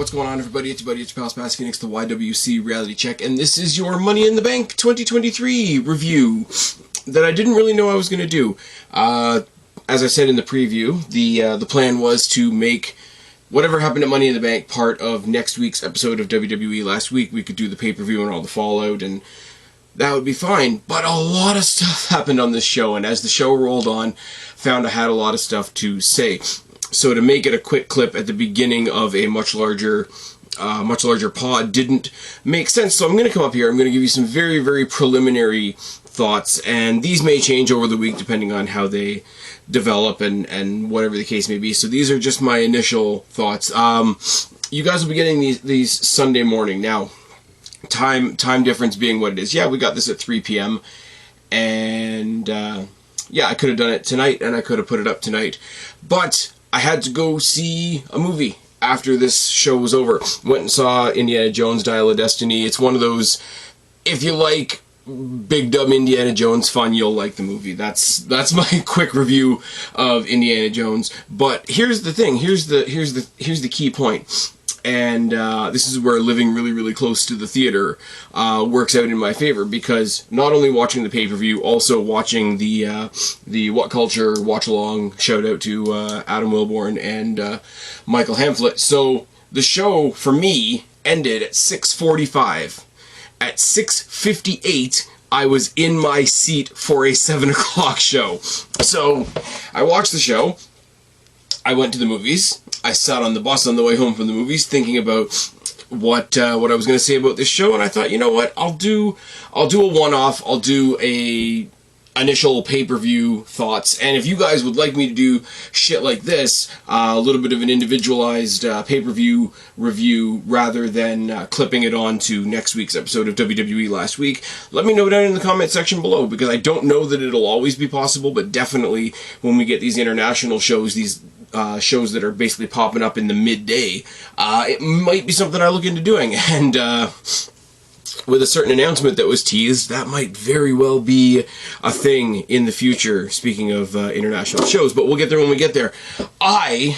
what's going on, everybody? It's your buddy, it's your pal Spaz, Phoenix, the YWC Reality Check, and this is your Money in the Bank 2023 review that I didn't really know I was going to do. As I said in the preview, the plan was to make whatever happened at Money in the Bank part of next week's episode of WWE. Last week we could do the pay-per-view and all the fallout, and that would be fine, but a lot of stuff happened on this show, and as the show rolled on, found I had a lot of stuff to say. So to make it a quick clip at the beginning of a much larger pod didn't make sense. So I'm going to come up here, I'm going to give you some very, very preliminary thoughts, and these may change over the week depending on how they develop and whatever the case may be. So these are just my initial thoughts. You guys will be getting these Sunday morning. Now, time difference being what it is. Yeah, we got this at 3 p.m. and yeah, I could have done it tonight and I could have put it up tonight, but I had to go see a movie after this show was over. Went and saw Indiana Jones Dial of Destiny. It's one of those, if you like big dumb Indiana Jones fun, you'll like the movie. That's my quick review of Indiana Jones. But here's the thing, here's the key point. And this is where living really, really close to the theater works out in my favor, because not only watching the pay-per-view, also watching the What Culture watch-along, shout out to Adam Wilborn and Michael Hamflett. So the show, for me, ended at 6:45. At 6:58, I was in my seat for a 7 o'clock show. So I watched the show. I went to the movies. I sat on the bus on the way home from the movies thinking about what I was going to say about this show, and I thought, you know what, I'll do a one-off, I'll do a initial pay-per-view thoughts, and if you guys would like me to do shit like this, a little bit of an individualized pay-per-view review rather than clipping it on to next week's episode of WWE Last Week, let me know down in the comment section below, because I don't know that it'll always be possible, but definitely when we get these international shows, these shows that are basically popping up in the midday, it might be something I look into doing, and with a certain announcement that was teased, that might very well be a thing in the future, speaking of international shows, but we'll get there when we get there. I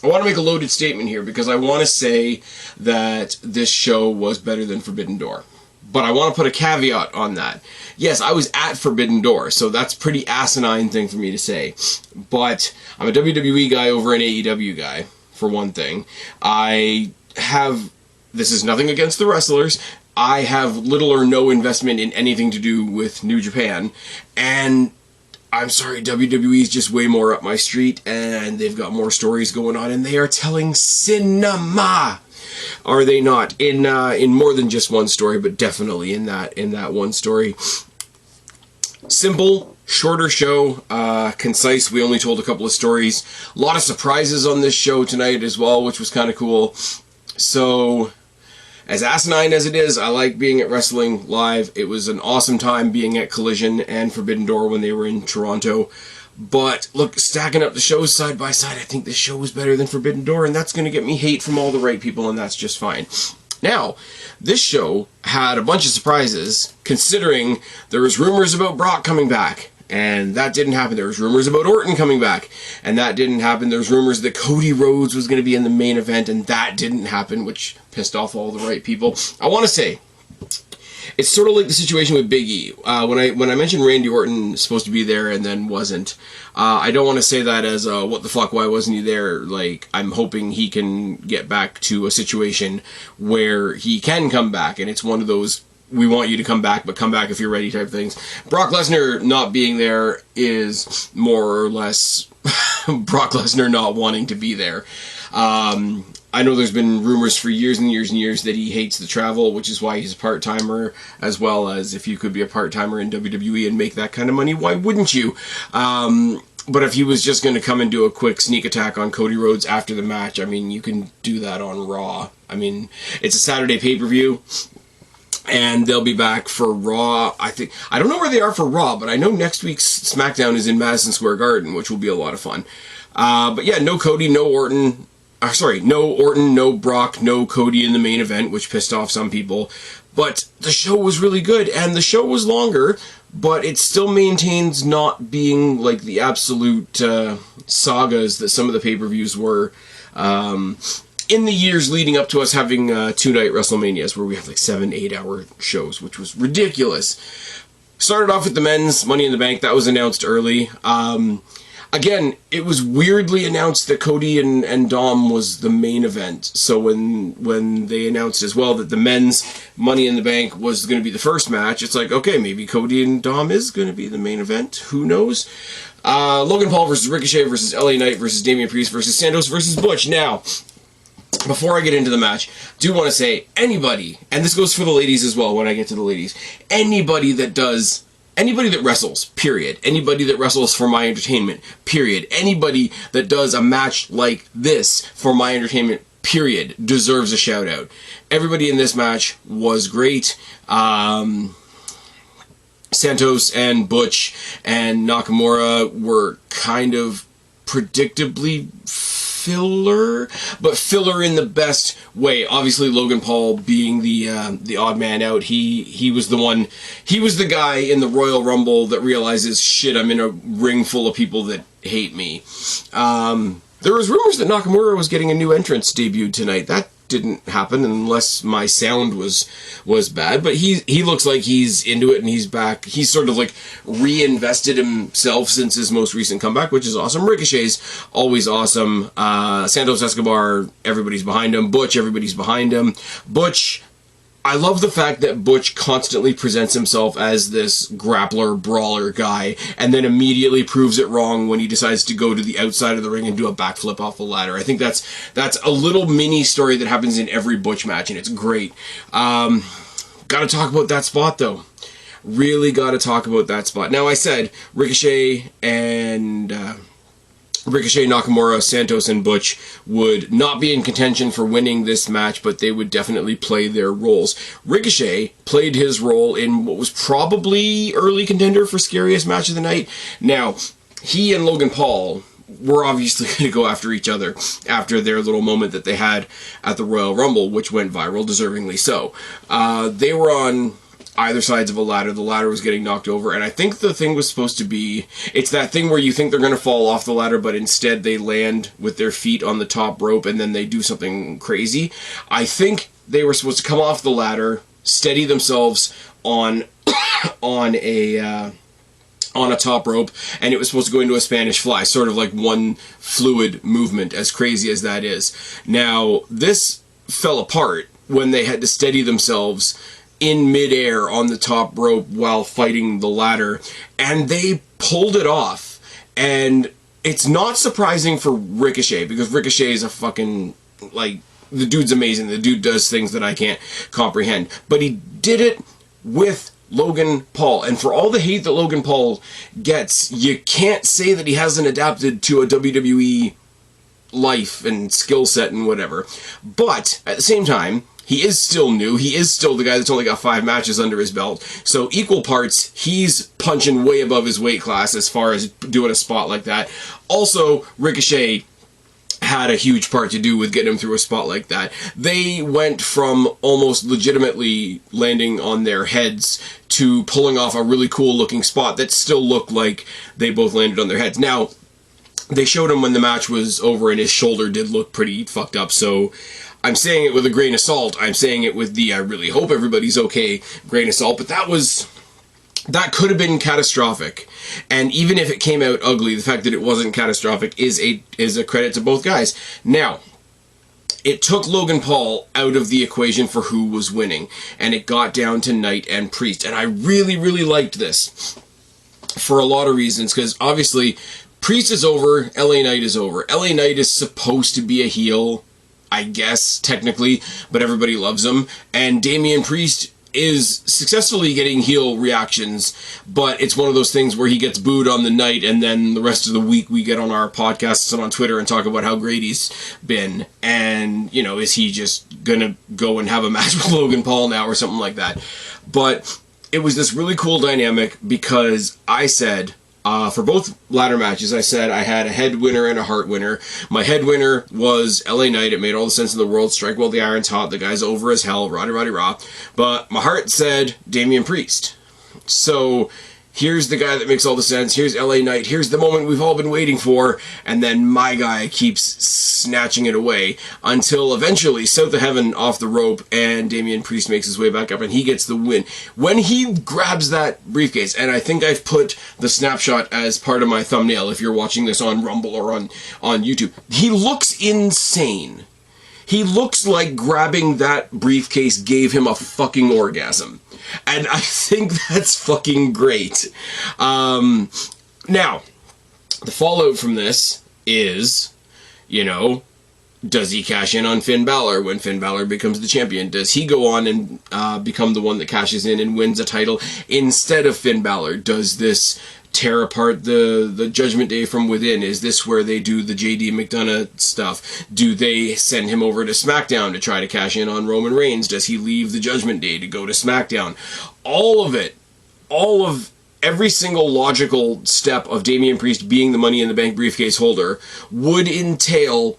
want to make a loaded statement here, because I want to say that this show was better than Forbidden Door. But I want to put a caveat on that. Yes, I was at Forbidden Door, so that's a pretty asinine thing for me to say. But I'm a WWE guy over an AEW guy, for one thing. This is nothing against the wrestlers. I have little or no investment in anything to do with New Japan. And I'm sorry, WWE is just way more up my street, and they've got more stories going on, and they are telling cinema. Are they not? In more than just one story, but definitely in that one story. Simple, shorter show, concise. We only told a couple of stories. A lot of surprises on this show tonight as well, which was kind of cool. So, as asinine as it is, I like being at Wrestling Live. It was an awesome time being at Collision and Forbidden Door when they were in Toronto. But, look, stacking up the shows side by side, I think this show was better than Forbidden Door, and that's going to get me hate from all the right people, and that's just fine. Now, this show had a bunch of surprises, considering there was rumors about Brock coming back, and that didn't happen. There was rumors about Orton coming back, and that didn't happen. There was rumors that Cody Rhodes was going to be in the main event, and that didn't happen, which pissed off all the right people. I want to say, it's sort of like the situation with Big E. When I mentioned Randy Orton supposed to be there and then wasn't, I don't want to say that as what the fuck, why wasn't he there? Like, I'm hoping he can get back to a situation where he can come back, and it's one of those, we want you to come back, but come back if you're ready type things. Brock Lesnar not being there is more or less Brock Lesnar not wanting to be there. I know there's been rumors for years and years and years that he hates the travel, which is why he's a part-timer, as well as if you could be a part-timer in WWE and make that kind of money, why wouldn't you? But if he was just going to come and do a quick sneak attack on Cody Rhodes after the match, I mean, you can do that on Raw. I mean, it's a Saturday pay-per-view, and they'll be back for Raw. I don't know where they are for Raw, but I know next week's SmackDown is in Madison Square Garden, which will be a lot of fun. But yeah, no Cody, no Orton. No Orton, no Brock, no Cody in the main event, which pissed off some people. But the show was really good, and the show was longer, but it still maintains not being like the absolute sagas that some of the pay-per-views were. in the years leading up to us having 2-night WrestleManias where we have like 7-8 hour shows, which was ridiculous. Started off with the men's Money in the Bank. That was announced early. Again, it was weirdly announced that Cody and Dom was the main event. So when they announced as well that the men's Money in the Bank was going to be the first match, it's like, okay, maybe Cody and Dom is going to be the main event. Who knows? Logan Paul versus Ricochet versus LA Knight versus Damian Priest versus Santos versus Butch. Now, before I get into the match, I do want to say anybody, and this goes for the ladies as well when I get to the ladies, anybody that wrestles, period. Anybody that wrestles for my entertainment, period. Anybody that does a match like this for my entertainment, period, deserves a shout out. Everybody in this match was great. Santos and Butch and Nakamura were kind of predictably filler, but filler in the best way. Obviously, Logan Paul being the odd man out, he was the one, he was the guy in the Royal Rumble that realizes, shit, I'm in a ring full of people that hate me. There was rumors that Nakamura was getting a new entrance debuted tonight. That didn't happen unless my sound was bad, but he looks like he's into it and he's back. He's sort of like reinvested himself since his most recent comeback, which is awesome. Ricochet's always awesome. Santos Escobar, everybody's behind him. Butch, everybody's behind him. Butch, I love the fact that Butch constantly presents himself as this grappler, brawler guy, and then immediately proves it wrong when he decides to go to the outside of the ring and do a backflip off the ladder. I think that's a little mini story that happens in every Butch match, and it's great. Gotta talk about that spot, though. Really gotta talk about that spot. Now, I said Ricochet, Nakamura, Santos, and Butch would not be in contention for winning this match, but they would definitely play their roles. Ricochet played his role in what was probably early contender for scariest match of the night. Now, he and Logan Paul were obviously going to go after each other after their little moment that they had at the Royal Rumble, which went viral, deservingly so. They were on either sides of a ladder. The ladder was getting knocked over, and I think the thing was supposed to be, it's that thing where you think they're going to fall off the ladder, but instead they land with their feet on the top rope and then they do something crazy. I think they were supposed to come off the ladder, steady themselves on a top rope, and it was supposed to go into a Spanish fly, sort of like one fluid movement, as crazy as that is. Now, this fell apart when they had to steady themselves in midair on the top rope while fighting the ladder, and they pulled it off. And it's not surprising for Ricochet, because Ricochet is a fucking, like, the dude's amazing. The dude does things that I can't comprehend. But he did it with Logan Paul, and for all the hate that Logan Paul gets, you can't say that he hasn't adapted to a WWE life and skill set and whatever. But at the same time, he is still new. He is still the guy that's only got 5 matches under his belt. So equal parts, he's punching way above his weight class as far as doing a spot like that. Also, Ricochet had a huge part to do with getting him through a spot like that. They went from almost legitimately landing on their heads to pulling off a really cool looking spot that still looked like they both landed on their heads. Now, they showed him when the match was over and his shoulder did look pretty fucked up, so I'm saying it with a grain of salt. I'm saying it with the I really hope everybody's okay grain of salt, but that could have been catastrophic. And even if it came out ugly, the fact that it wasn't catastrophic is a credit to both guys. Now, it took Logan Paul out of the equation for who was winning, and it got down to Knight and Priest. And I really, really liked this for a lot of reasons, because obviously Priest is over, LA Knight is over. LA Knight is supposed to be a heel, I guess, technically, but everybody loves him. And Damian Priest is successfully getting heel reactions, but it's one of those things where he gets booed on the night, and then the rest of the week we get on our podcasts and on Twitter and talk about how great he's been. And, you know, is he just gonna go and have a match with Logan Paul now or something like that? But it was this really cool dynamic, because I said, for both ladder matches, I said I had a head winner and a heart winner. My head winner was LA Knight. It made all the sense in the world. Strike while the iron's hot. The guy's over as hell. Roddy Roddy Raw. But my heart said Damian Priest. So here's the guy that makes all the sense, here's LA Knight, here's the moment we've all been waiting for, and then my guy keeps snatching it away until eventually South of Heaven off the rope and Damian Priest makes his way back up and he gets the win. When he grabs that briefcase, and I think I've put the snapshot as part of my thumbnail if you're watching this on Rumble or on YouTube, he looks insane. He looks like grabbing that briefcase gave him a fucking orgasm. And I think that's fucking great. Now, the fallout from this is, you know, does he cash in on Finn Balor when Finn Balor becomes the champion? Does he go on and become the one that cashes in and wins a title instead of Finn Balor? Does this tear apart the Judgment Day from within? Is this where they do the JD McDonough stuff? Do they send him over to SmackDown to try to cash in on Roman Reigns? Does he leave the Judgment Day to go to SmackDown? All of it, every single logical step of Damian Priest being the Money in the Bank briefcase holder would entail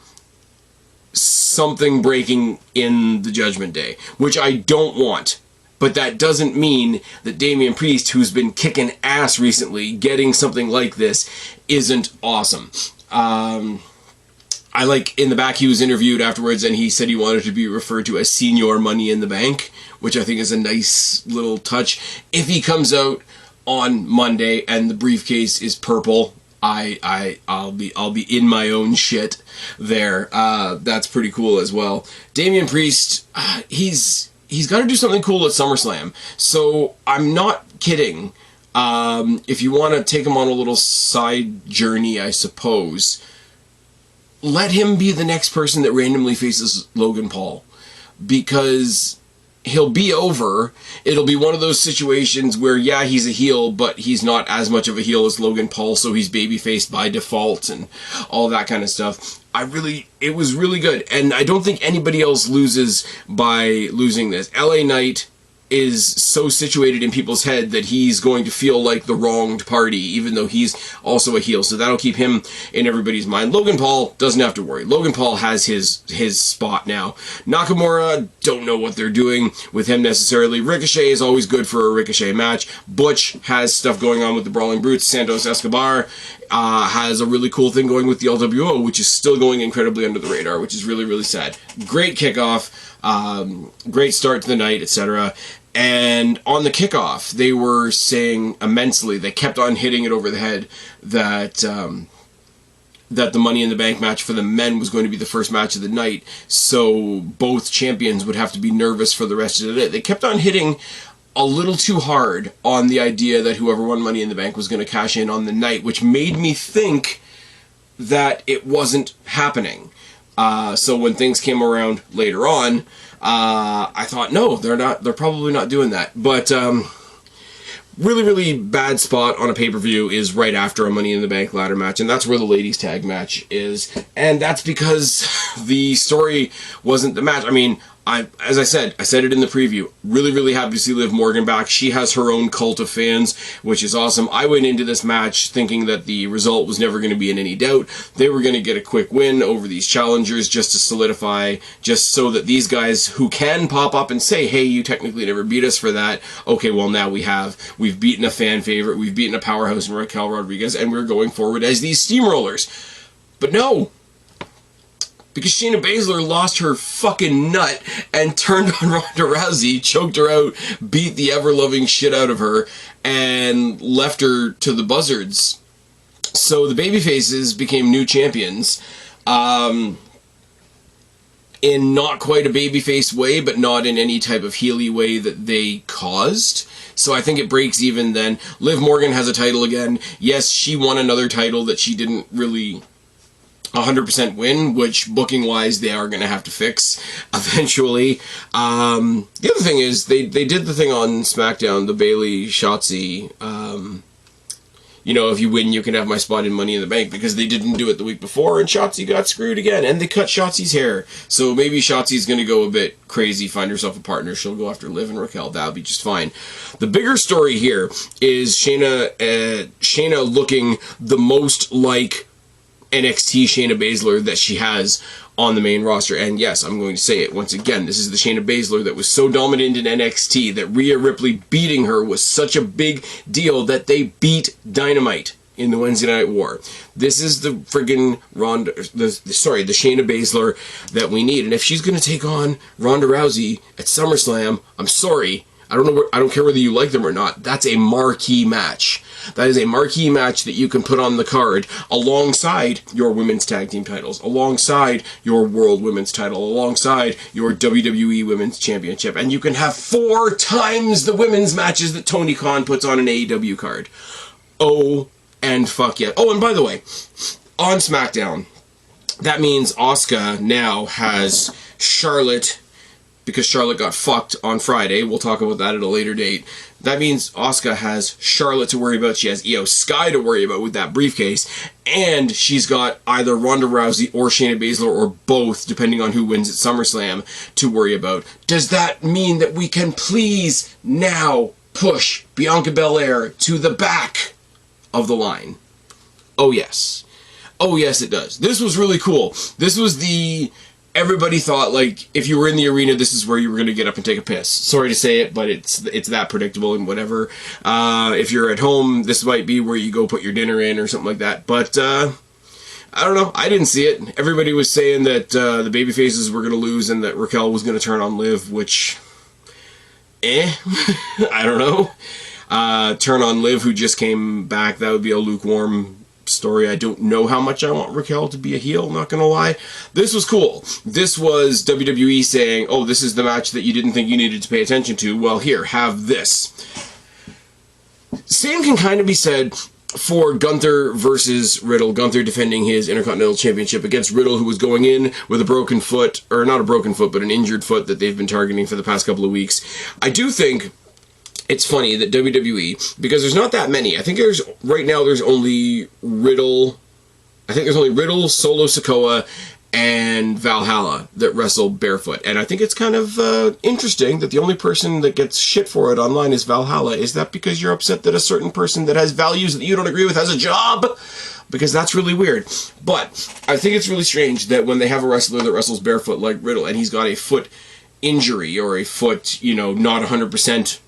something breaking in the Judgment Day, which I don't want. But that doesn't mean that Damian Priest, who's been kicking ass recently, getting something like this isn't awesome. I like, in the back, he was interviewed afterwards, and he said he wanted to be referred to as Senior Money in the Bank, which I think is a nice little touch. If he comes out on Monday and the briefcase is purple, I'll be in my own shit there. That's pretty cool as well. Damian Priest, he's got to do something cool at SummerSlam. So I'm not kidding. If you want to take him on a little side journey, I suppose, let him be the next person that randomly faces Logan Paul. Because he'll be over. It'll be one of those situations where, yeah, he's a heel, but he's not as much of a heel as Logan Paul, so he's babyfaced by default and all that kind of stuff. It was really good, and I don't think anybody else loses by losing this. LA Knight is so situated in people's head that he's going to feel like the wronged party, even though he's also a heel, so that'll keep him in everybody's mind. Logan Paul doesn't have to worry. Logan Paul has his spot now. Nakamura, don't know what they're doing with him necessarily. Ricochet is always good for a Ricochet match. Butch has stuff going on with the Brawling Brutes. Santos Escobar has a really cool thing going with the LWO, which is still going incredibly under the radar, which is really, really sad. Great kickoff, great start to the night, etc. And on the kickoff, they were saying immensely, they kept on hitting it over the head, that the Money in the Bank match for the men was going to be the first match of the night, so both champions would have to be nervous for the rest of the day. They kept on hitting a little too hard on the idea that whoever won Money in the Bank was going to cash in on the night, which made me think that it wasn't happening. So when things came around later on, I thought, no, they're probably not doing that. But really, really bad spot on a pay-per-view is right after a Money in the Bank ladder match, and that's where the ladies tag match is. And that's because the story wasn't the match. I mean, as I said it in the preview, really, really happy to see Liv Morgan back. She has her own cult of fans, which is awesome. I went into this match thinking that the result was never going to be in any doubt. They were going to get a quick win over these challengers just to solidify, just so that these guys who can pop up and say, hey, you technically never beat us for that. Okay, well, now we've beaten a fan favorite, we've beaten a powerhouse in Raquel Rodriguez, and we're going forward as these steamrollers. But no, because Shayna Baszler lost her fucking nut and turned on Ronda Rousey, choked her out, beat the ever-loving shit out of her, and left her to the buzzards. So the babyfaces became new champions, in not quite a babyface way, but not in any type of heely way that they caused. So I think it breaks even then. Liv Morgan has a title again. Yes, she won another title that she didn't really 100% win, which booking-wise they are going to have to fix eventually. The other thing is they did the thing on SmackDown, the Bayley Shotzi, you know, if you win, you can have my spot in Money in the Bank, because they didn't do it the week before, and Shotzi got screwed again, and they cut Shotzi's hair. So maybe Shotzi's going to go a bit crazy, find herself a partner. She'll go after Liv and Raquel. That'll be just fine. The bigger story here is Shayna looking the most like NXT Shayna Baszler that she has on the main roster. And yes, I'm going to say it once again, this is the Shayna Baszler that was so dominant in NXT that Rhea Ripley beating her was such a big deal that they beat Dynamite in the Wednesday Night War. This is the friggin' the Shayna Baszler that we need. And if she's going to take on Ronda Rousey at SummerSlam, I'm sorry, I don't care whether you like them or not. That's a marquee match. That is a marquee match that you can put on the card alongside your women's tag team titles, alongside your World Women's title, alongside your WWE Women's Championship. And you can have 4 times the women's matches that Tony Khan puts on an AEW card. Oh, and fuck yeah. Oh, and by the way, on SmackDown, that means Asuka now has Charlotte, because Charlotte got fucked on Friday. We'll talk about that at a later date. That means Asuka has Charlotte to worry about. She has IYO SKY to worry about with that briefcase. And she's got either Ronda Rousey or Shayna Baszler or both, depending on who wins at SummerSlam, to worry about. Does that mean that we can please now push Bianca Belair to the back of the line? Oh, yes. Oh, yes, it does. This was really cool. This was the... Everybody thought, like, if you were in the arena, this is where you were going to get up and take a piss. Sorry to say it, but it's that predictable and whatever. If you're at home, this might be where you go put your dinner in or something like that. But, I don't know. I didn't see it. Everybody was saying that the babyfaces were going to lose and that Raquel was going to turn on Liv, which, I don't know. Turn on Liv, who just came back. That would be a lukewarm story. I don't know how much I want Raquel to be a heel, not gonna lie. This was cool. This was WWE saying, oh, this is the match that you didn't think you needed to pay attention to. Well, here, have this. Same can kind of be said for Gunther versus Riddle. Gunther defending his Intercontinental Championship against Riddle, who was going in with a broken foot, or not a broken foot, but an injured foot that they've been targeting for the past couple of weeks. I do think it's funny that WWE, because there's not that many. I think right now there's only Riddle. I think there's only Riddle, Solo Sikoa, and Valhalla that wrestle barefoot. And I think it's kind of interesting that the only person that gets shit for it online is Valhalla. Is that because you're upset that a certain person that has values that you don't agree with has a job? Because that's really weird. But I think it's really strange that when they have a wrestler that wrestles barefoot like Riddle, and he's got a foot injury or a foot, not 100%,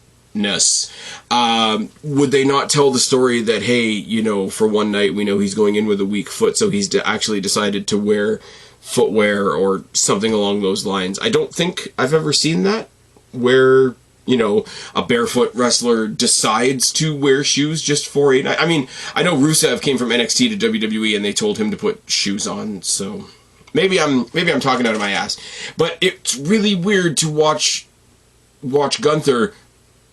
would they not tell the story that, hey, for one night we know he's going in with a weak foot, so he's actually decided to wear footwear or something along those lines? I don't think I've ever seen that, where, a barefoot wrestler decides to wear shoes just for a night. I mean, I know Rusev came from NXT to WWE and they told him to put shoes on, so maybe I'm talking out of my ass. But it's really weird to watch Gunther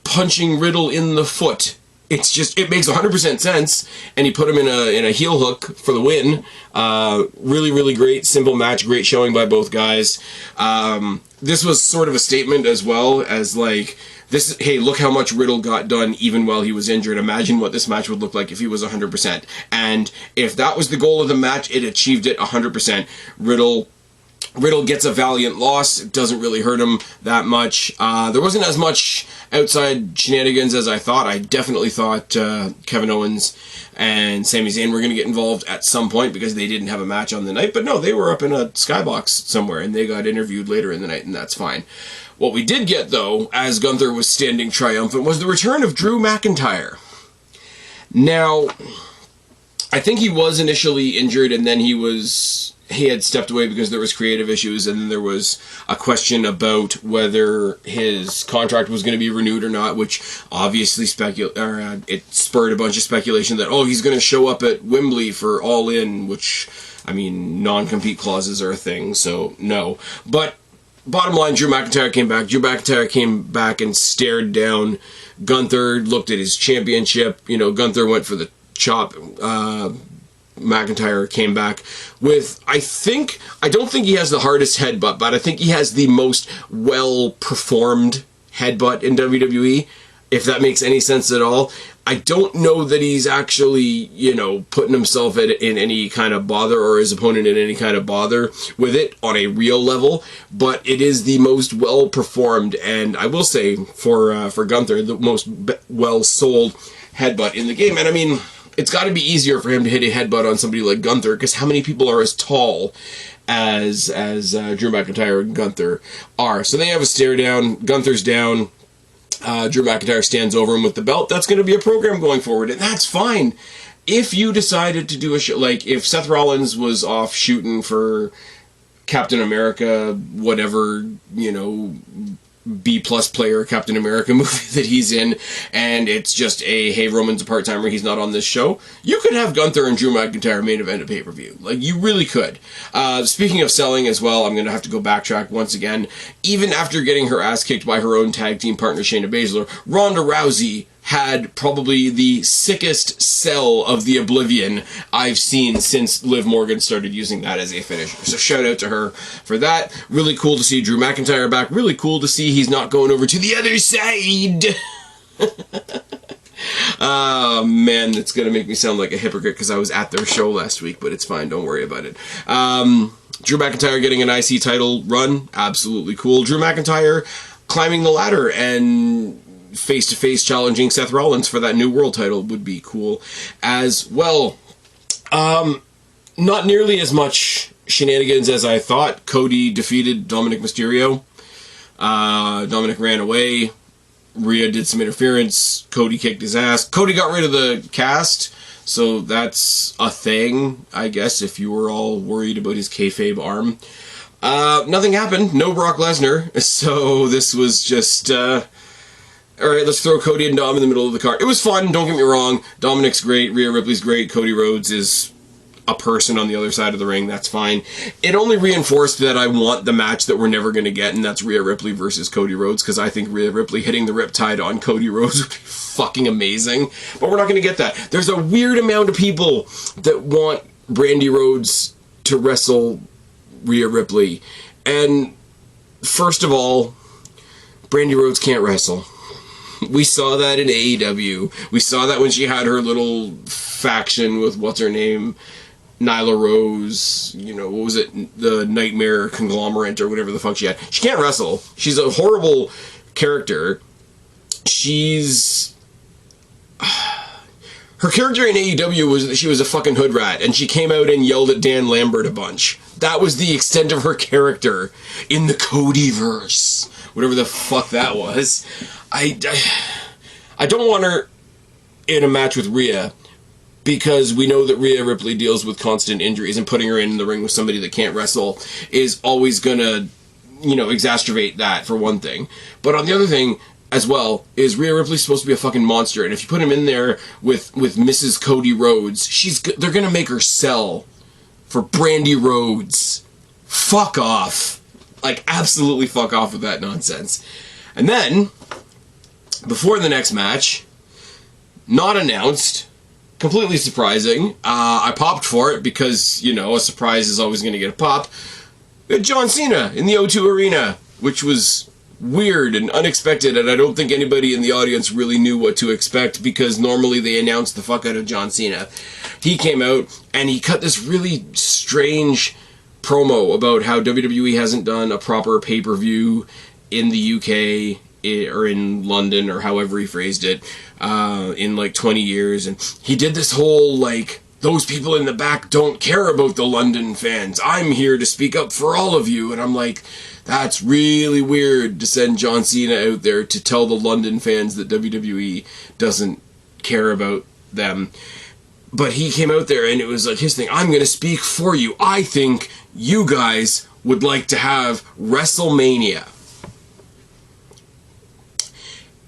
punching Riddle in the foot. It makes 100% sense, and he put him in a heel hook for the win. Really, really great, simple match, great showing by both guys. This was sort of a statement as well as like, hey, look how much Riddle got done even while he was injured. Imagine what this match would look like if he was 100%. And if that was the goal of the match, it achieved it 100%. Riddle gets a valiant loss. It doesn't really hurt him that much. There wasn't as much outside shenanigans as I thought. I definitely thought Kevin Owens and Sami Zayn were going to get involved at some point because they didn't have a match on the night. But no, they were up in a skybox somewhere and they got interviewed later in the night, and that's fine. What we did get, though, as Gunther was standing triumphant, was the return of Drew McIntyre. Now, I think he was initially injured, and then he had stepped away because there was creative issues, and then there was a question about whether his contract was going to be renewed or not, which obviously it spurred a bunch of speculation that, he's going to show up at Wembley for All In, which, I mean, non-compete clauses are a thing, so no. But bottom line, Drew McIntyre came back. Drew McIntyre came back and stared down Gunther, looked at his championship. Gunther went for the chop. McIntyre came back with, I don't think he has the hardest headbutt, but I think he has the most well-performed headbutt in WWE, if that makes any sense at all. I don't know that he's actually, putting himself in any kind of bother, or his opponent in any kind of bother with it on a real level, but it is the most well-performed, and I will say, for Gunther, the most well-sold headbutt in the game. And I mean, it's got to be easier for him to hit a headbutt on somebody like Gunther, because how many people are as tall as Drew McIntyre and Gunther are. So they have a stare down. Gunther's down. Drew McIntyre stands over him with the belt. That's going to be a program going forward, and that's fine. If you decided to do a show, like if Seth Rollins was off shooting for Captain America, whatever, you know, B-plus player Captain America movie that he's in, and it's just a, hey, Roman's a part-timer, he's not on this show, you could have Gunther and Drew McIntyre main event a pay-per-view. Like, you really could. Speaking of selling as well, I'm going to have to go backtrack once again. Even after getting her ass kicked by her own tag team partner, Shayna Baszler, Ronda Rousey had probably the sickest sell of the Oblivion I've seen since Liv Morgan started using that as a finisher. So shout out to her for that. Really cool to see Drew McIntyre back. Really cool to see he's not going over to the other side. Oh, man, that's going to make me sound like a hypocrite because I was at their show last week, but it's fine. Don't worry about it. Drew McIntyre getting an IC title run. Absolutely cool. Drew McIntyre climbing the ladder and face-to-face challenging Seth Rollins for that new world title would be cool as well. Not nearly as much shenanigans as I thought. Cody defeated Dominic Mysterio. Dominic ran away. Rhea did some interference. Cody kicked his ass. Cody got rid of the cast, so that's a thing, I guess, if you were all worried about his kayfabe arm. Nothing happened. No Brock Lesnar. So this was just, alright, let's throw Cody and Dom in the middle of the card. It was fun, don't get me wrong. Dominic's great, Rhea Ripley's great, Cody Rhodes is a person on the other side of the ring, that's fine. It only reinforced that I want the match that we're never going to get, and that's Rhea Ripley versus Cody Rhodes, because I think Rhea Ripley hitting the Riptide on Cody Rhodes would be fucking amazing. But we're not going to get that. There's a weird amount of people that want Brandy Rhodes to wrestle Rhea Ripley. And first of all, Brandy Rhodes can't wrestle. We saw that in AEW. We saw that when she had her little faction with, what's her name, Nyla Rose, you know, what was it, the Nightmare Conglomerate or whatever the fuck she had. She can't wrestle. She's a horrible character. Her character in AEW was that she was a fucking hood rat, and she came out and yelled at Dan Lambert a bunch. That was the extent of her character in the Codyverse. Whatever the fuck that was. I don't want her in a match with Rhea, because we know that Rhea Ripley deals with constant injuries, and putting her in the ring with somebody that can't wrestle is always gonna, you know, exacerbate that, for one thing. But on the other thing, as well, is Rhea Ripley supposed to be a fucking monster, and if you put him in there with Mrs. Cody Rhodes, they're gonna make her sell for Brandy Rhodes. Fuck off. Like, absolutely fuck off with that nonsense. And then, before the next match, not announced, completely surprising, I popped for it because, you know, a surprise is always going to get a pop. We had John Cena in the O2 Arena, which was weird and unexpected, and I don't think anybody in the audience really knew what to expect, because normally they announce the fuck out of John Cena. He came out, and he cut this really strange promo about how WWE hasn't done a proper pay-per-view in the UK or in London, or however he phrased it, in like 20 years. And he did this whole, like, those people in the back don't care about the London fans. I'm here to speak up for all of you. And I'm like, that's really weird to send John Cena out there to tell the London fans that WWE doesn't care about them. But he came out there, and it was like his thing. I'm going to speak for you. I think you guys would like to have WrestleMania.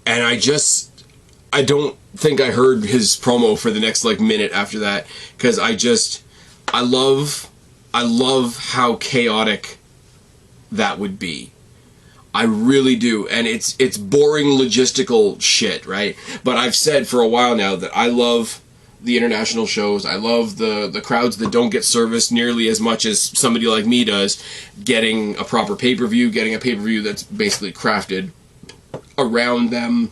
And I don't think I heard his promo for the next, like, minute after that, because I love how chaotic that would be. I really do. And it's boring logistical shit, right? But I've said for a while now that I love the international shows. I love the crowds that don't get serviced nearly as much as somebody like me does, getting a proper pay-per-view, getting a pay-per-view that's basically crafted around them.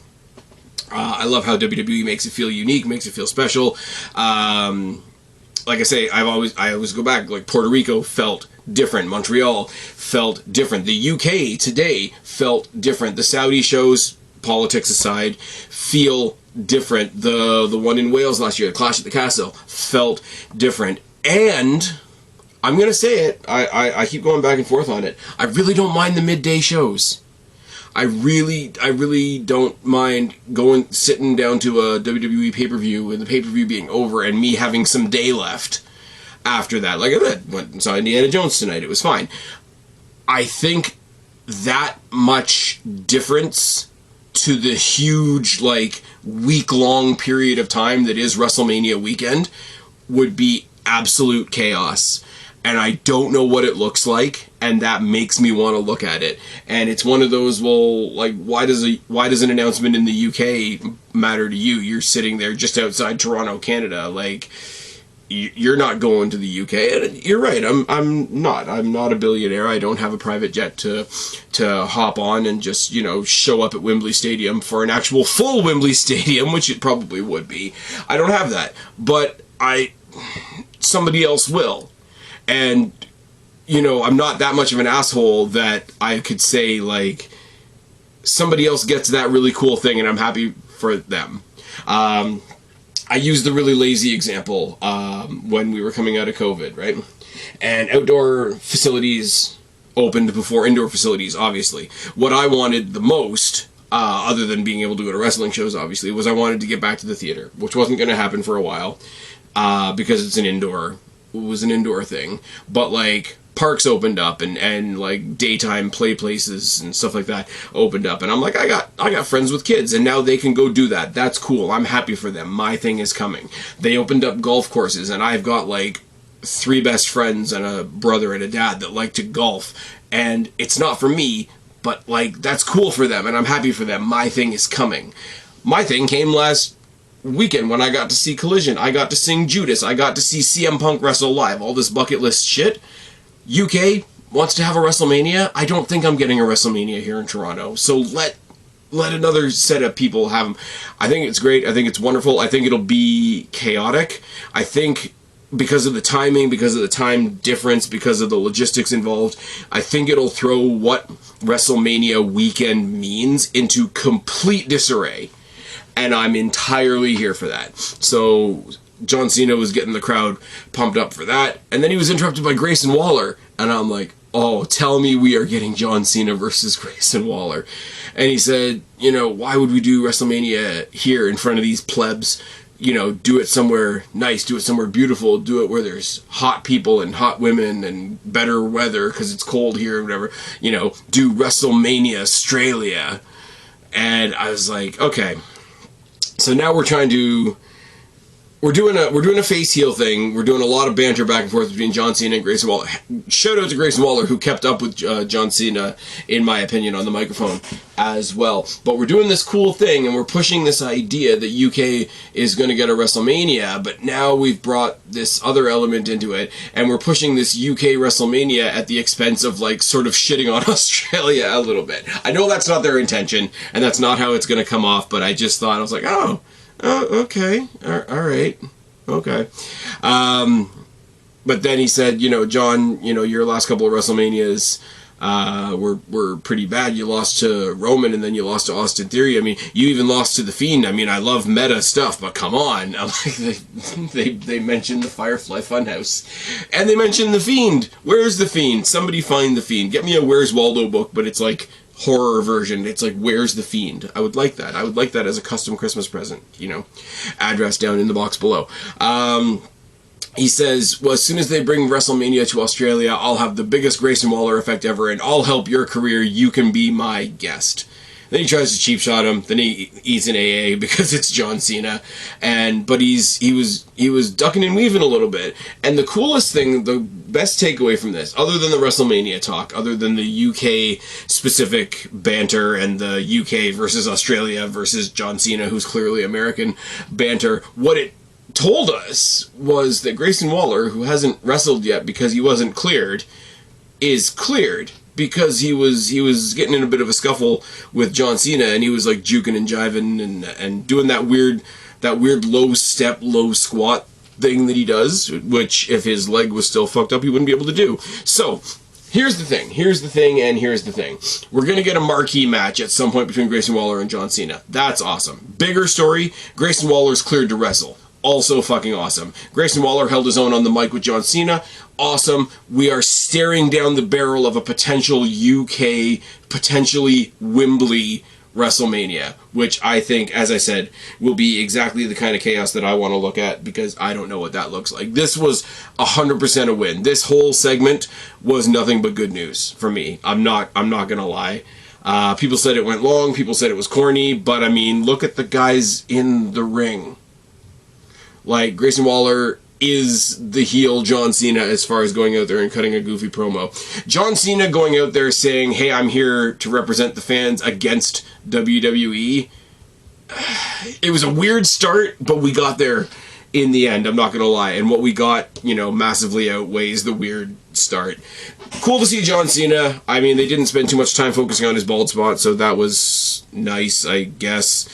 I love how WWE makes it feel unique, makes it feel special. Like I say, I always go back, like, Puerto Rico felt different. Montreal felt different. The UK today felt different. The Saudi shows, politics aside, feel different. The one in Wales last year, Clash at the Castle, felt different. And I'm going to say it. I keep going back and forth on it. I really don't mind the midday shows. I really don't mind sitting down to a WWE pay-per-view and the pay-per-view being over and me having some day left after that. Like I said, went and saw Indiana Jones tonight. It was fine. I think that much difference to the huge, like, week-long period of time that is WrestleMania weekend would be absolute chaos. And I don't know what it looks like, and that makes me want to look at it. And it's one of those, well, like, why does an announcement in the UK matter to you? You're sitting there just outside Toronto, Canada. Like, you're not going to the UK. And you're right. I'm not a billionaire. I don't have a private jet to hop on and just, show up at Wembley Stadium for an actual full Wembley Stadium, which it probably would be. I don't have that, but somebody else will. And, I'm not that much of an asshole that I could say, like, somebody else gets that really cool thing and I'm happy for them. I used the really lazy example when we were coming out of COVID, right? And outdoor facilities opened before indoor facilities, obviously. What I wanted the most, other than being able to go to wrestling shows, obviously, was I wanted to get back to the theater, which wasn't going to happen for a while because it was an indoor thing. But, like, parks opened up and like daytime play places and stuff like that opened up, and I'm like, I got friends with kids and now they can go do that. That's cool. I'm happy for them. My thing is coming. They opened up golf courses and I've got like 3 best friends and a brother and a dad that like to golf, and it's not for me, but like that's cool for them and I'm happy for them. My thing is coming. My thing came last weekend when I got to see Collision. I got to sing Judas. I got to see CM Punk wrestle live. All this bucket list shit. UK wants to have a WrestleMania. I don't think I'm getting a WrestleMania here in Toronto. So let another set of people have them. I think it's great. I think it's wonderful. I think it'll be chaotic. I think because of the timing, because of the time difference, because of the logistics involved, I think it'll throw what WrestleMania weekend means into complete disarray. And I'm entirely here for that. So John Cena was getting the crowd pumped up for that. And then he was interrupted by Grayson Waller. And I'm like, oh, tell me we are getting John Cena versus Grayson Waller. And he said, why would we do WrestleMania here in front of these plebs? Do it somewhere nice, do it somewhere beautiful, do it where there's hot people and hot women and better weather because it's cold here or whatever. Do WrestleMania Australia. And I was like, okay. So now we're doing a face heel thing. We're doing a lot of banter back and forth between John Cena and Grayson Waller. Shout out to Grayson Waller, who kept up with John Cena, in my opinion, on the microphone as well. But we're doing this cool thing, and we're pushing this idea that UK is going to get a WrestleMania, but now we've brought this other element into it, and we're pushing this UK WrestleMania at the expense of, like, sort of shitting on Australia a little bit. I know that's not their intention, and that's not how it's going to come off, but I just thought, I was like, oh, okay, all right, okay. But then he said, John, your last couple of WrestleManias were pretty bad. You lost to Roman and then you lost to Austin Theory. I mean, you even lost to The Fiend. I mean, I love meta stuff, but come on. They mentioned the Firefly Funhouse. And they mentioned The Fiend. Where's The Fiend? Somebody find The Fiend. Get me a Where's Waldo book, but it's like horror version. It's like, where's the Fiend? I would like that. I would like that as a custom Christmas present, address down in the box below. He says, well, as soon as they bring WrestleMania to Australia, I'll have the biggest Grayson Waller effect ever, and I'll help your career. You can be my guest. Then he tries to cheap shot him. Then he eats an AA because it's John Cena, but he was ducking and weaving a little bit. And the coolest thing, the best takeaway from this, other than the WrestleMania talk, other than the UK specific banter and the UK versus Australia versus John Cena, who's clearly American banter, what it told us was that Grayson Waller, who hasn't wrestled yet because he wasn't cleared, is cleared. Because he was getting in a bit of a scuffle with John Cena, and he was like juking and jiving and doing that weird low step, low squat thing that he does, which if his leg was still fucked up, he wouldn't be able to do. So here's the thing. We're gonna get a marquee match at some point between Grayson Waller and John Cena. That's awesome. Bigger story. Grayson Waller's cleared to wrestle. Also fucking awesome. Grayson Waller held his own on the mic with John Cena. Awesome. We are staring down the barrel of a potential UK, potentially Wembley WrestleMania, which I think, as I said, will be exactly the kind of chaos that I want to look at, because I don't know what that looks like. This was 100% a win. This whole segment was nothing but good news for me. I'm not gonna lie. People said it went long, people said it was corny, but I mean, look at the guys in the ring. Like, Grayson Waller is the heel John Cena as far as going out there and cutting a goofy promo. John Cena going out there saying, hey, I'm here to represent the fans against WWE. It was a weird start, but we got there in the end, I'm not gonna lie. And what we got, you know, massively outweighs the weird start. Cool to see John Cena. I mean, they didn't spend too much time focusing on his bald spot, so that was nice, I guess.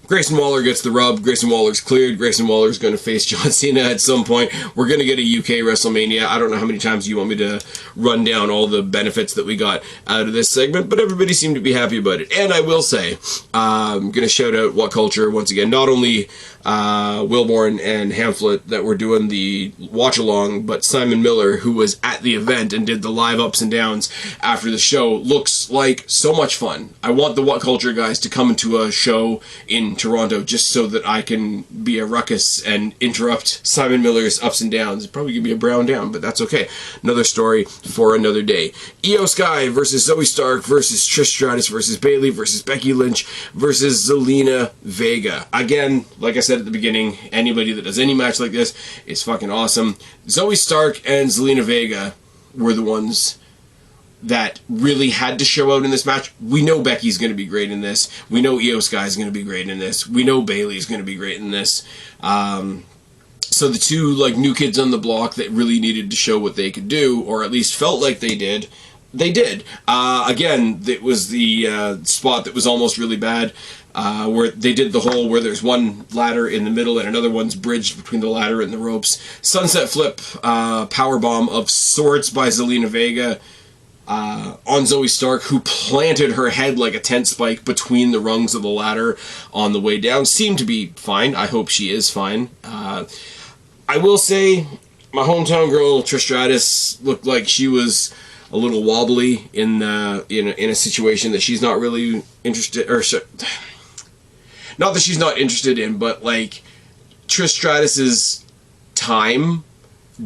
Grayson Waller gets the rub. Grayson Waller's cleared. Grayson Waller's going to face John Cena at some point. We're going to get a UK WrestleMania. I don't know how many times you want me to run down all the benefits that we got out of this segment, but everybody seemed to be happy about it. And I will say, I'm going to shout out What Culture once again. Not only Wilborn and Hamflet that were doing the watch-along, but Simon Miller, who was at the event and did the live ups and downs after the show, looks like so much fun. I want the What Culture guys to come into a show in Toronto just so that I can be a ruckus and interrupt Simon Miller's ups and downs. It'd probably give me a brown down, but that's okay. Another story for another day. IYO SKY versus Zoe Stark versus Trish Stratus versus Bayley versus Becky Lynch versus Zelina Vega. Again, like I said at the beginning, anybody that does any match like this is fucking awesome. Zoe Stark and Zelina Vega were the ones that really had to show out in this match. We know Becky's going to be great in this. We know IYO SKY is going to be great in this. We know Bayley's going to be great in this. So the two like new kids on the block that really needed to show what they could do, or at least felt like they did, they did. Again, it was the spot that was almost really bad, where they did the whole where there's one ladder in the middle and another one's bridged between the ladder and the ropes. Sunset flip powerbomb of sorts by Zelina Vega on Zoe Stark, who planted her head like a tent spike between the rungs of the ladder on the way down. Seemed to be fine. I hope she is fine. I will say, my hometown girl Trish Stratus looked like she was a little wobbly in a situation that she's not really interested, or not that she's not interested in, but like Trish Stratus's time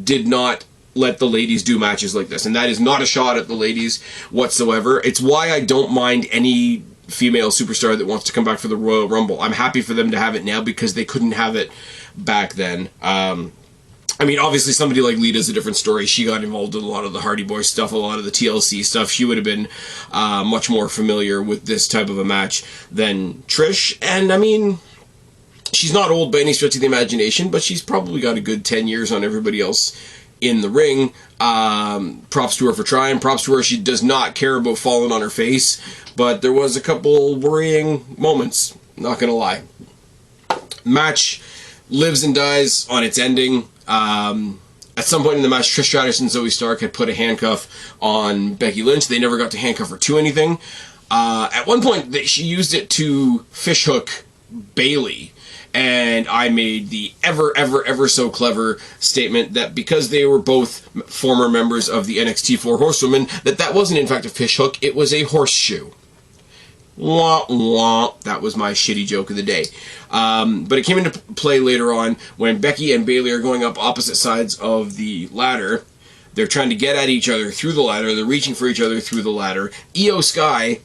did not let the ladies do matches like this, and that is not a shot at the ladies whatsoever. It's why I don't mind any female superstar that wants to come back for the Royal Rumble. I'm happy for them to have it now because they couldn't have it back then. I mean, obviously somebody like Lita's a different story. She got involved in a lot of the Hardy Boys stuff, a lot of the TLC stuff. She would have been much more familiar with this type of a match than Trish. And I mean, she's not old by any stretch of the imagination, but she's probably got a good 10 years on everybody else in the ring. Props to her for trying. Props to her, she does not care about falling on her face, but there was a couple worrying moments, not gonna lie. Match lives and dies on its ending. At some point in the match, Trish Stratus and Zoe Stark had put a handcuff on Becky Lynch. They never got to handcuff her to anything. At one point, she used it to fishhook Bayley. And I made the ever so clever statement that because they were both former members of the NXT 4 Horsewomen, that wasn't in fact a fishhook, it was a horseshoe. Wah, wah. That was my shitty joke of the day. But it came into play later on when Becky and Bayley are going up opposite sides of the ladder. They're trying to get at each other through the ladder. They're reaching for each other through the ladder. IYO SKY,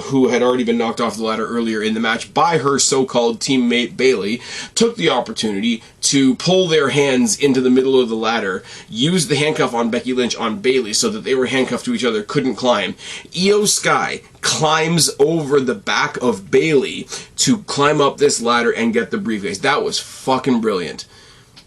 who had already been knocked off the ladder earlier in the match by her so-called teammate Bayley, took the opportunity to pull their hands into the middle of the ladder, use the handcuff on Becky Lynch on Bayley so that they were handcuffed to each other, couldn't climb. IYO SKY climbs over the back of Bayley to climb up this ladder and get the briefcase. That was fucking brilliant.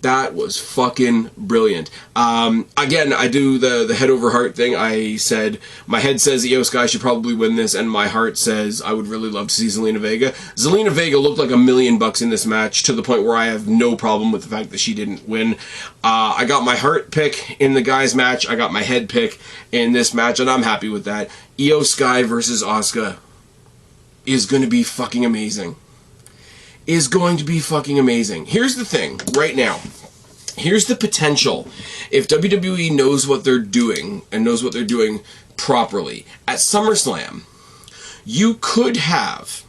That was fucking brilliant. Again, I do the head over heart thing. I said, my head says IYO SKY should probably win this, and my heart says I would really love to see Zelina Vega. Zelina Vega looked like $1 million in this match, to the point where I have no problem with the fact that she didn't win. I got my heart pick in the guys match. I got my head pick in this match, and I'm happy with that. IYO SKY versus Asuka is going to be fucking amazing. is going to be fucking amazing. Here's the thing, right now. Here's the potential. If WWE knows what they're doing, and knows what they're doing properly, at SummerSlam, you could have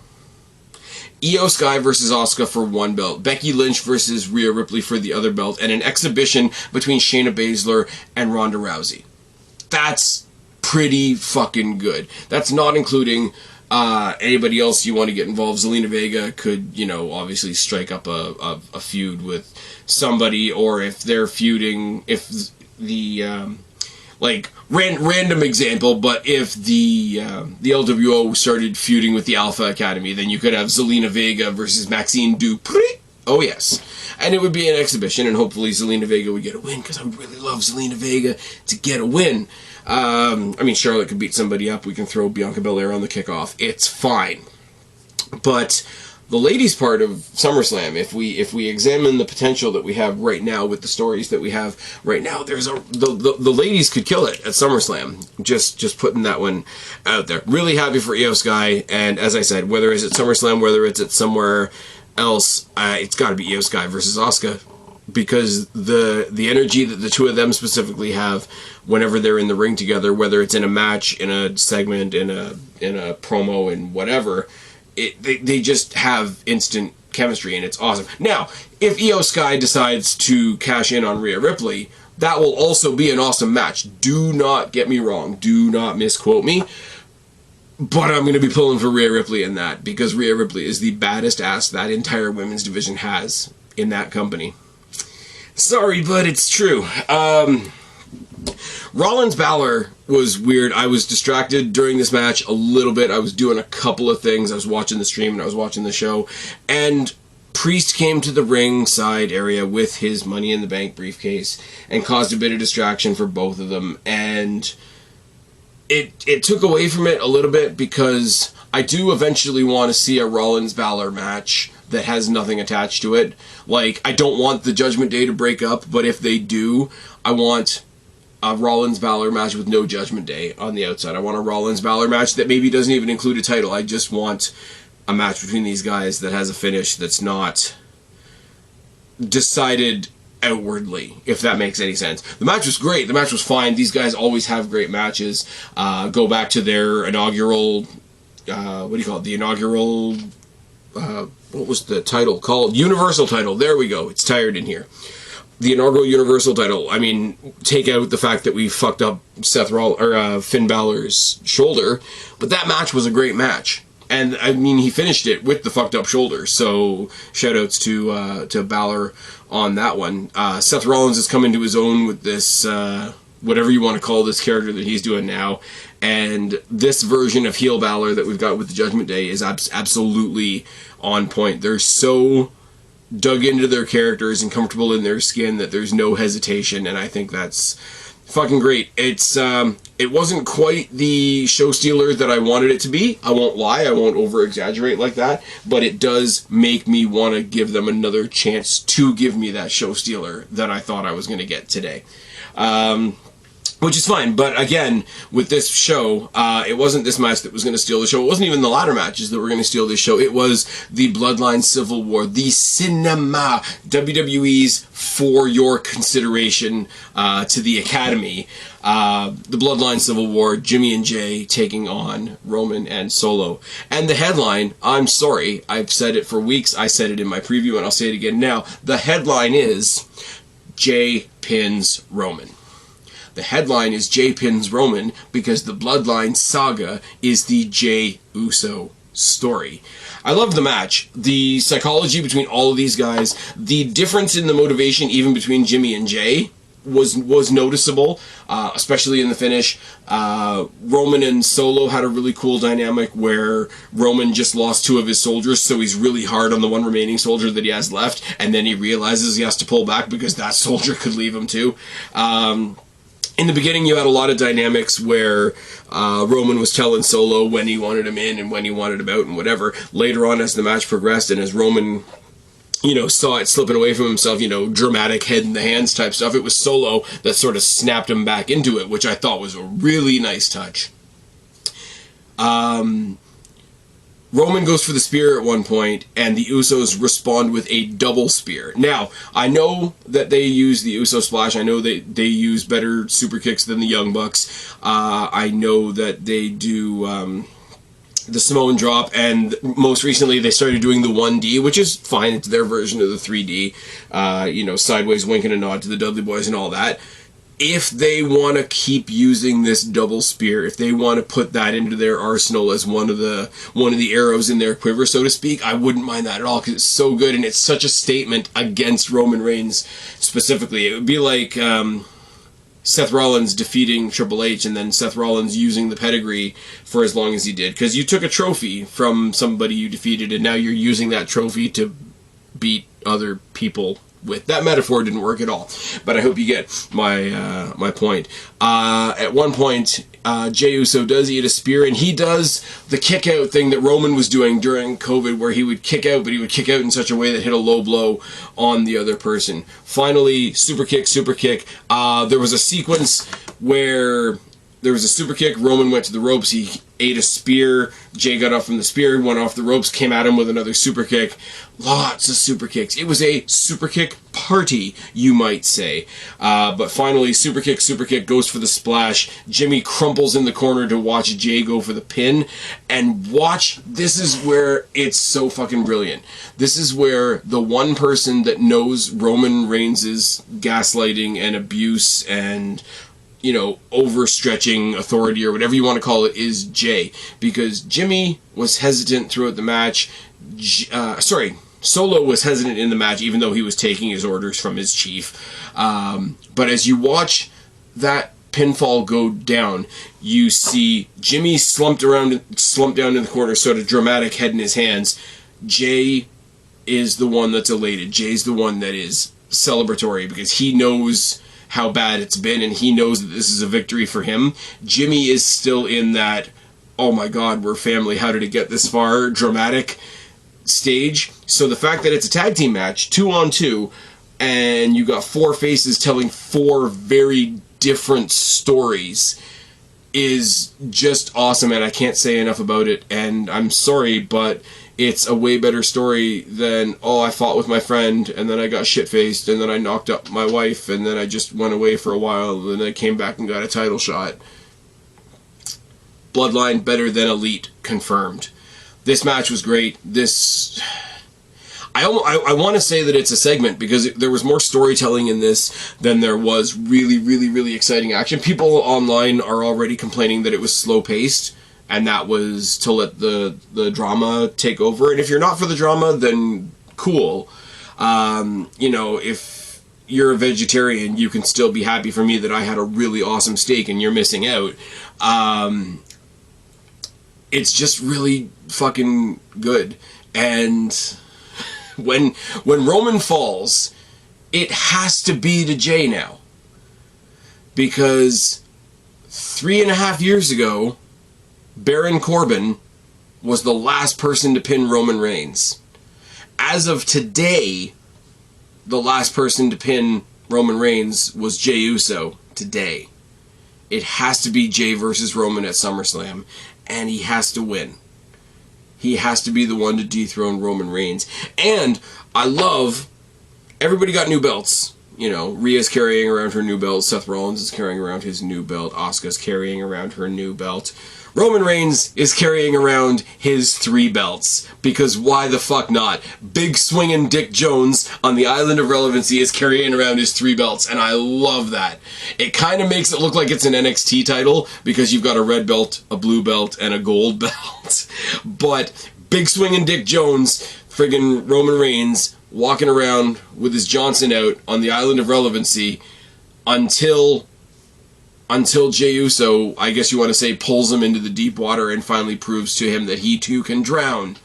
IYO SKY versus Asuka for one belt, Becky Lynch versus Rhea Ripley for the other belt, and an exhibition between Shayna Baszler and Ronda Rousey. That's pretty fucking good. That's not including anybody else you want to get involved. Zelina Vega could, you know, obviously strike up a feud with somebody, or if they're feuding, if the like random example, but if the LWO started feuding with the Alpha Academy, then you could have Zelina Vega versus Maxine Dupri. Oh yes, and it would be an exhibition, and hopefully Zelina Vega would get a win, because I would really love Zelina Vega to get a win. I mean, Charlotte could beat somebody up. We can throw Bianca Belair on the kickoff. It's fine. But the ladies part of SummerSlam, if we examine the potential that we have right now with the stories that we have right now, the ladies could kill it at SummerSlam. Just putting that one out there. Really happy for IYO SKY, and as I said, whether it's at SummerSlam, whether it's at somewhere else, it's got to be IYO SKY versus Asuka, because the energy that the two of them specifically have whenever they're in the ring together, whether it's in a match, in a segment, in a promo, and whatever, they just have instant chemistry, and it's awesome. Now, if IYO SKY decides to cash in on Rhea Ripley, that will also be an awesome match. Do not get me wrong. Do not misquote me. But I'm going to be pulling for Rhea Ripley in that, because Rhea Ripley is the baddest ass that entire women's division has in that company. Sorry, but it's true. Rollins Balor was weird. I was distracted during this match a little bit. I was doing a couple of things. I was watching the stream and I was watching the show. And Priest came to the ringside area with his Money in the Bank briefcase and caused a bit of distraction for both of them. And it took away from it a little bit, because I do eventually want to see a Rollins Balor match that has nothing attached to it. Like, I don't want the Judgment Day to break up, but if they do, I want a Rollins Balor match with no Judgment Day on the outside. I want a Rollins Balor match that maybe doesn't even include a title. I just want a match between these guys that has a finish that's not decided outwardly, if that makes any sense. The match was great. The match was fine. These guys always have great matches. Go back to their inaugural, what do you call it? The inaugural, what was the title called? Universal title. There we go. It's tired in here. The inaugural Universal title. I mean, take out the fact that we fucked up Finn Balor's shoulder, but that match was a great match. And I mean, he finished it with the fucked up shoulder. So shoutouts to Balor on that one. Seth Rollins has come into his own with this, whatever you want to call this character that he's doing now. And this version of heel Balor that we've got with the Judgment Day is absolutely on point. They're so dug into their characters and comfortable in their skin that there's no hesitation, and I think that's fucking great. It wasn't quite the show stealer that I wanted it to be. I won't lie, I won't over-exaggerate like that, but it does make me want to give them another chance to give me that show stealer that I thought I was going to get today. Which is fine, but again, with this show, it wasn't this match that was going to steal the show. It wasn't even the ladder matches that were going to steal this show. It was the Bloodline Civil War, the cinema, WWE's For Your Consideration to the Academy. The Bloodline Civil War, Jimmy and Jay taking on Roman and Solo. And the headline, I'm sorry, I've said it for weeks, I said it in my preview and I'll say it again now. The headline is Jay pins Roman. The headline is Jay pins Roman because the Bloodline saga is the Jay Uso story. I love the match. The psychology between all of these guys, the difference in the motivation even between Jimmy and Jay was noticeable, especially in the finish. Roman and Solo had a really cool dynamic where Roman just lost 2 of his soldiers, so he's really hard on the one remaining soldier that he has left, and then he realizes he has to pull back because that soldier could leave him too. In the beginning, you had a lot of dynamics where Roman was telling Solo when he wanted him in and when he wanted him out and whatever. Later on, as the match progressed and as Roman, saw it slipping away from himself, dramatic head in the hands type stuff, it was Solo that sort of snapped him back into it, which I thought was a really nice touch. Roman goes for the spear at one point, and the Usos respond with a double spear. Now, I know that they use the Uso splash. I know they use better super kicks than the Young Bucks. I know that they do the Samoan drop, and most recently they started doing the 1D, which is fine. It's their version of the 3D. You know, sideways wink and a nod to the Dudley Boys and all that. If they want to keep using this double spear, if they want to put that into their arsenal as one of the arrows in their quiver, so to speak, I wouldn't mind that at all, because it's so good and it's such a statement against Roman Reigns specifically. It would be like Seth Rollins defeating Triple H and then Seth Rollins using the pedigree for as long as he did, because you took a trophy from somebody you defeated and now you're using that trophy to beat other people with. That metaphor didn't work at all, but I hope you get my point. At one point, Jey Uso does eat a spear, and he does the kick out thing that Roman was doing during COVID, where he would kick out, but he would kick out in such a way that hit a low blow on the other person. Finally, super kick, super kick. There was a sequence where there was a super kick, Roman went to the ropes, he ate a spear, Jey got up from the spear, went off the ropes, came at him with another super kick. Lots of super kicks. It was a super kick party, you might say. But finally, super kick goes for the splash. Jimmy crumples in the corner to watch Jey go for the pin. And watch, this is where it's so fucking brilliant. This is where the one person that knows Roman Reigns' gaslighting and abuse and, you know, overstretching authority or whatever you want to call it is Jey. Because Jimmy was hesitant throughout the match. Solo was hesitant in the match, even though he was taking his orders from his chief. But as you watch that pinfall go down, you see Jimmy slumped down in the corner, sort of dramatic, head in his hands. Jey is the one that's elated. Jey's the one that is celebratory because he knows how bad it's been, and he knows that this is a victory for him. Jimmy is still in that, oh my god, we're family, how did it get this far, dramatic stage. So the fact that it's a tag team match, 2-on-2, and you got four faces telling four very different stories is just awesome, and I can't say enough about it. And I'm sorry, but it's a way better story than, oh, I fought with my friend, and then I got shit-faced, and then I knocked up my wife, and then I just went away for a while, and then I came back and got a title shot. Bloodline better than Elite, confirmed. This match was great. I want to say that it's a segment because there was more storytelling in this than there was really, really, really exciting action. People online are already complaining that it was slow-paced, and that was to let the drama take over. And if you're not for the drama, then cool. You know, if you're a vegetarian, you can still be happy for me that I had a really awesome steak and you're missing out. It's just really fucking good. And when Roman falls, it has to be to Jey now. Because 3.5 years ago, Baron Corbin was the last person to pin Roman Reigns. As of today, the last person to pin Roman Reigns was Jey Uso today. It has to be Jey versus Roman at SummerSlam, and he has to win. He has to be the one to dethrone Roman Reigns. And I love, everybody got new belts. You know, Rhea's carrying around her new belt, Seth Rollins is carrying around his new belt, Asuka's carrying around her new belt. Roman Reigns is carrying around his 3 belts, because why the fuck not? Big swinging Dick Jones on the Island of Relevancy is carrying around his 3 belts, and I love that. It kind of makes it look like it's an NXT title, because you've got a red belt, a blue belt, and a gold belt. But big swinging Dick Jones, friggin' Roman Reigns, walking around with his Johnson out on the Island of Relevancy until Jey Uso, I guess you want to say, pulls him into the deep water and finally proves to him that he too can drown.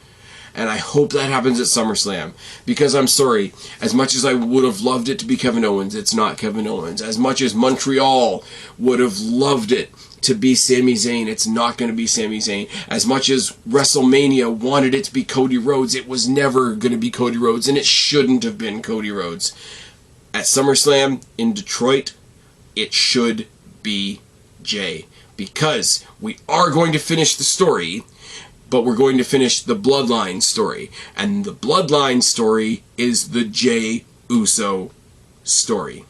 And I hope that happens at SummerSlam. Because I'm sorry, as much as I would have loved it to be Kevin Owens, it's not Kevin Owens. As much as Montreal would have loved it to be Sami Zayn, it's not going to be Sami Zayn. As much as WrestleMania wanted it to be Cody Rhodes, it was never going to be Cody Rhodes, and it shouldn't have been Cody Rhodes. At SummerSlam in Detroit, it should be Jey, because we are going to finish the story, but we're going to finish the Bloodline story. And the Bloodline story is the Jey Uso story.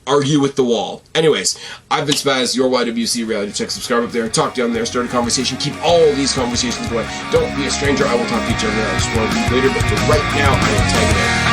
Argue with the wall. Anyways, I've been Spaz, your YWC Reality Check. Subscribe up there, talk down there, start a conversation, keep all these conversations going. Don't be a stranger, I will talk to each other. I just want to be later, but for right now, I am tagging out.